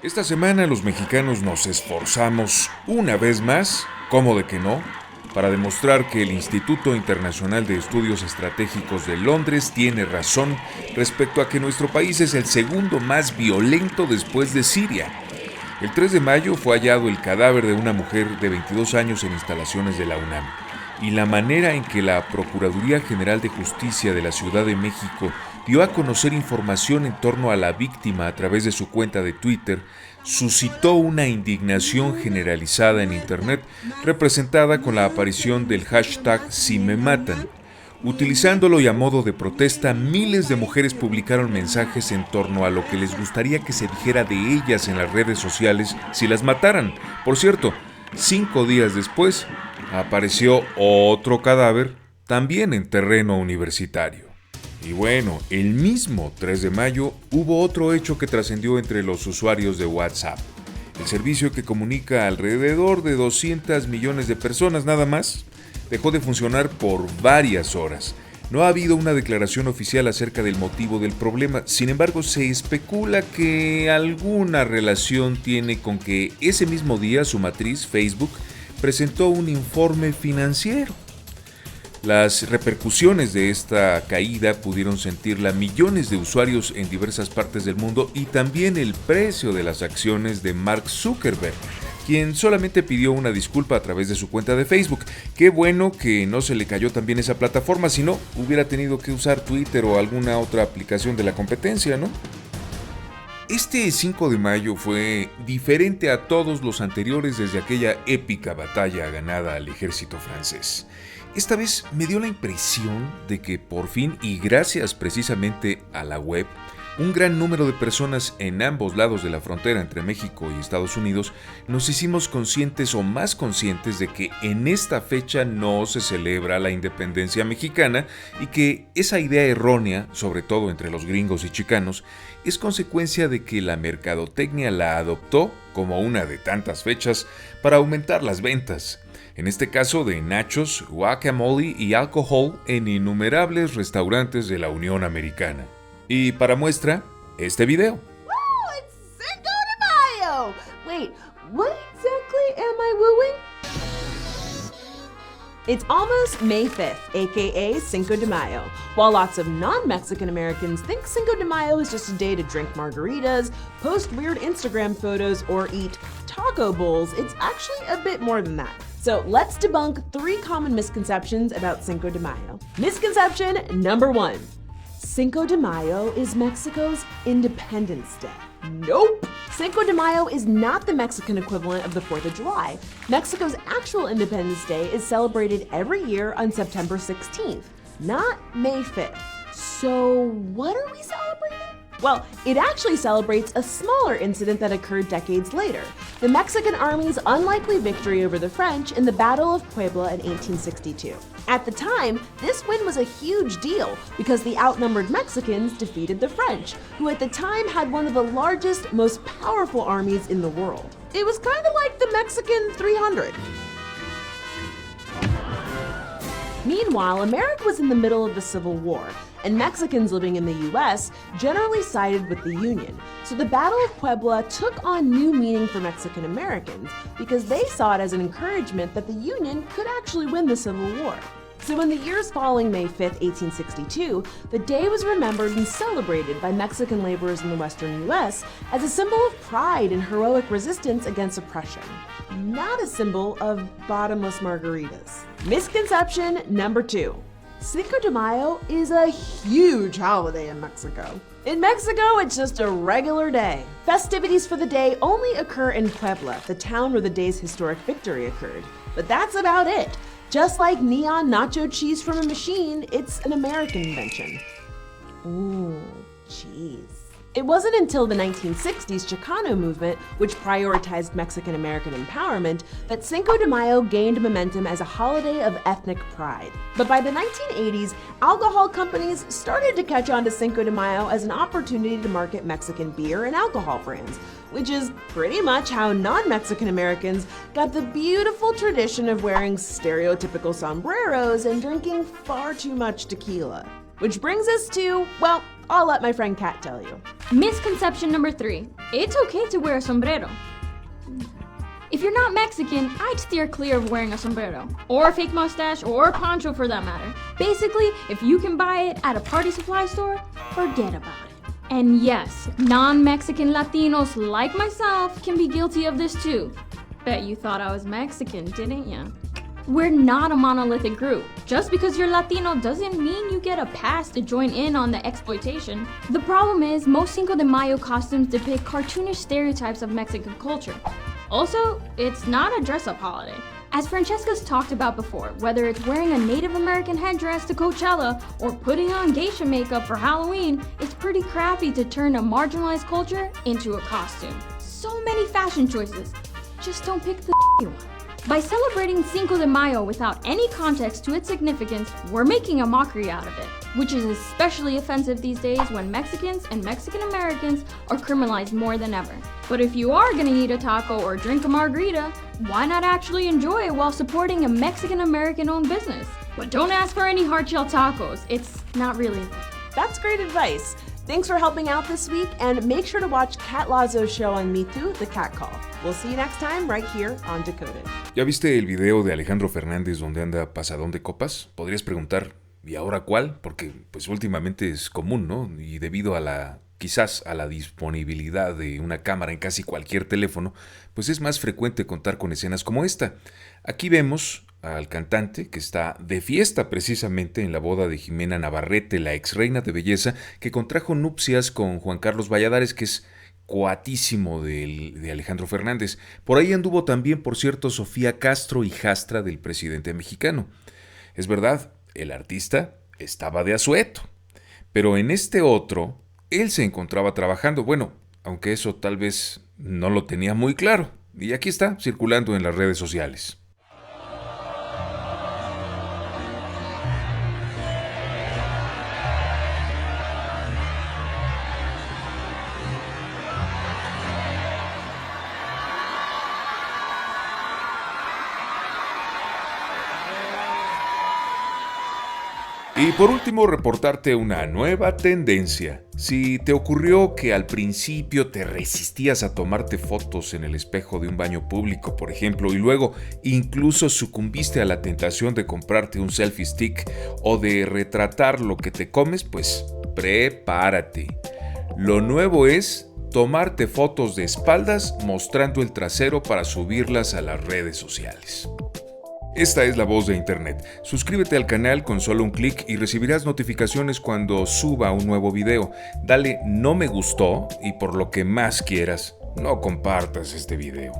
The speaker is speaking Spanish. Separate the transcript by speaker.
Speaker 1: Esta semana los mexicanos nos esforzamos una vez más, ¿cómo de que no?, para demostrar que el Instituto Internacional de Estudios Estratégicos de Londres tiene razón respecto a que nuestro país es el segundo más violento después de Siria. El 3 de mayo fue hallado el cadáver de una mujer de 22 años en instalaciones de la UNAM. Y la manera en que la Procuraduría General de Justicia de la Ciudad de México dio a conocer información en torno a la víctima a través de su cuenta de Twitter suscitó una indignación generalizada en Internet, representada con la aparición del hashtag Si me matan. Utilizándolo y a modo de protesta, miles de mujeres publicaron mensajes en torno a lo que les gustaría que se dijera de ellas en las redes sociales si las mataran. Por cierto, 5 días después, apareció otro cadáver, también en terreno universitario. Y bueno, el mismo 3 de mayo hubo otro hecho que trascendió entre los usuarios de WhatsApp. El servicio que comunica a alrededor de 200 millones de personas nada más, dejó de funcionar por varias horas. No ha habido una declaración oficial acerca del motivo del problema, sin embargo se especula que alguna relación tiene con que ese mismo día su matriz, Facebook, presentó un informe financiero. Las repercusiones de esta caída pudieron sentirla millones de usuarios en diversas partes del mundo y también el precio de las acciones de Mark Zuckerberg, quien solamente pidió una disculpa a través de su cuenta de Facebook. Qué bueno que no se le cayó también esa plataforma, si no, hubiera tenido que usar Twitter o alguna otra aplicación de la competencia, ¿no? Este 5 de mayo fue diferente a todos los anteriores desde aquella épica batalla ganada al ejército francés. Esta vez me dio la impresión de que por fin, y gracias precisamente a la web, un gran número de personas en ambos lados de la frontera entre México y Estados Unidos nos hicimos conscientes o más conscientes de que en esta fecha no se celebra la independencia mexicana y que esa idea errónea, sobre todo entre los gringos y chicanos, es consecuencia de que la mercadotecnia la adoptó como una de tantas fechas para aumentar las ventas. En este caso de nachos, guacamole y alcohol en innumerables restaurantes de la Unión Americana. Y para muestra, este video.
Speaker 2: Wow, it's Cinco de Mayo! Wait, what exactly am I wooing? It's almost May 5th, aka Cinco de Mayo. While lots of non-Mexican Americans think Cinco de Mayo is just a day to drink margaritas, post weird Instagram photos, or eat taco bowls, it's actually a bit more than that. So let's debunk 3 common misconceptions about Cinco de Mayo. Misconception number 1. Cinco de Mayo is Mexico's Independence Day. Nope! Cinco de Mayo is not the Mexican equivalent of the 4th of July. Mexico's actual Independence Day is celebrated every year on September 16th, not May 5th. So what are we celebrating? Well, it actually celebrates a smaller incident that occurred decades later, the Mexican Army's unlikely victory over the French in the Battle of Puebla in 1862. At the time, this win was a huge deal because the outnumbered Mexicans defeated the French, who at the time had one of the largest, most powerful armies in the world. It was kind of like the Mexican 300. Meanwhile, America was in the middle of the Civil War, and Mexicans living in the US generally sided with the Union. So the Battle of Puebla took on new meaning for Mexican Americans because they saw it as an encouragement that the Union could actually win the Civil War. So in the years following May 5th, 1862, the day was remembered and celebrated by Mexican laborers in the western US as a symbol of pride and heroic resistance against oppression, not a symbol of bottomless margaritas. Misconception number 2. Cinco de Mayo is a huge holiday in Mexico. In Mexico, it's just a regular day. Festivities for the day only occur in Puebla, the town where the day's historic victory occurred. But that's about it. Just like neon nacho cheese from a machine, it's an American invention. Ooh, cheese. It wasn't until the 1960s Chicano movement, which prioritized Mexican-American empowerment, that Cinco de Mayo gained momentum as a holiday of ethnic pride. But by the 1980s, alcohol companies started to catch on to Cinco de Mayo as an opportunity to market Mexican beer and alcohol brands, which is pretty much how non-Mexican Americans got the beautiful tradition of wearing stereotypical sombreros and drinking far too much tequila. Which brings us to, well, I'll let my friend Kat tell you.
Speaker 3: Misconception number 3. It's okay to wear a sombrero. If you're not Mexican, I'd steer clear of wearing a sombrero, or a fake mustache, or a poncho for that matter. Basically, if you can buy it at a party supply store, forget about it. And yes, non-Mexican Latinos like myself can be guilty of this too. Bet you thought I was Mexican, didn't ya? We're not a monolithic group. Just because you're Latino doesn't mean you get a pass to join in on the exploitation. The problem is, most Cinco de Mayo costumes depict cartoonish stereotypes of Mexican culture. Also, it's not a dress-up holiday. As Francesca's talked about before, whether it's wearing a Native American headdress to Coachella or putting on geisha makeup for Halloween, it's pretty crappy to turn a marginalized culture into a costume. So many fashion choices. Just don't pick the one. By celebrating Cinco de Mayo without any context to its significance, we're making a mockery out of it, which is especially offensive these days when Mexicans and Mexican Americans are criminalized more than ever. But if you are gonna eat a taco or drink a margarita, why not actually enjoy it while supporting a Mexican American owned business? But don't ask for any hard-shell tacos, it's not really.
Speaker 2: That's great advice. Thanks for helping out this week, and make sure to watch Kat Lazo's show on Me Too, The Cat Call. We'll see you next time right here on Decoded.
Speaker 1: ¿Ya viste el video de Alejandro Fernández donde anda pasadón de copas? Podrías preguntar, ¿y ahora cuál? Porque pues últimamente es común, ¿no? Y debido a quizás a la disponibilidad de una cámara en casi cualquier teléfono, pues es más frecuente contar con escenas como esta. Aquí vemos al cantante que está de fiesta precisamente en la boda de Jimena Navarrete, la ex reina de belleza que contrajo nupcias con Juan Carlos Valladares, que es cuatísimo de Alejandro Fernández. Por ahí anduvo también, por cierto, Sofía Castro, hijastra del presidente mexicano. Es verdad, el artista estaba de asueto, pero en este otro, él se encontraba trabajando. Bueno, aunque eso tal vez no lo tenía muy claro. Y aquí está, circulando en las redes sociales. Y por último, reportarte una nueva tendencia. Si te ocurrió que al principio te resistías a tomarte fotos en el espejo de un baño público, por ejemplo, y luego incluso sucumbiste a la tentación de comprarte un selfie stick o de retratar lo que te comes, pues prepárate. Lo nuevo es tomarte fotos de espaldas mostrando el trasero para subirlas a las redes sociales. Esta es la Voz de Internet. Suscríbete al canal con solo un clic y recibirás notificaciones cuando suba un nuevo video. Dale no me gustó y por lo que más quieras, no compartas este video.